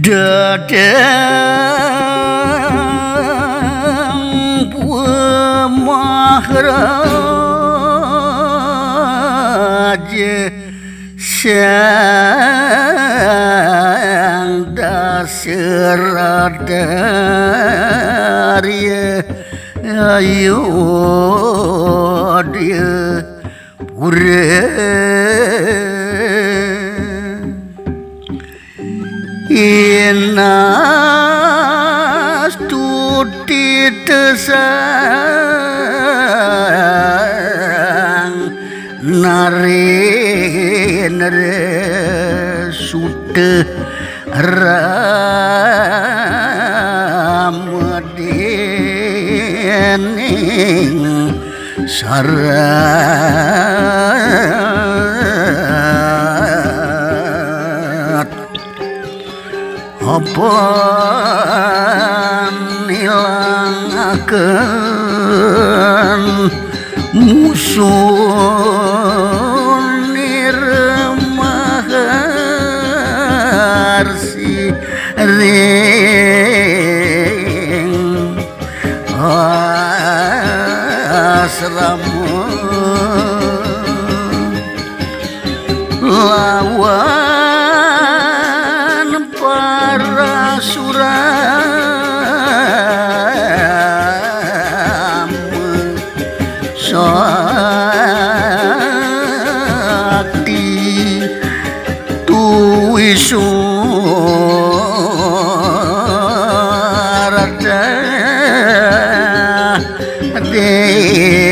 Dadang Maharaja Sang Dasaradarya Ayodhya Pura Inastutitesang Narendra Sutta Ramadening Sarat apa nilangaken musuh nirmaharsi ring asrama lawan para suram sakti tuisurada de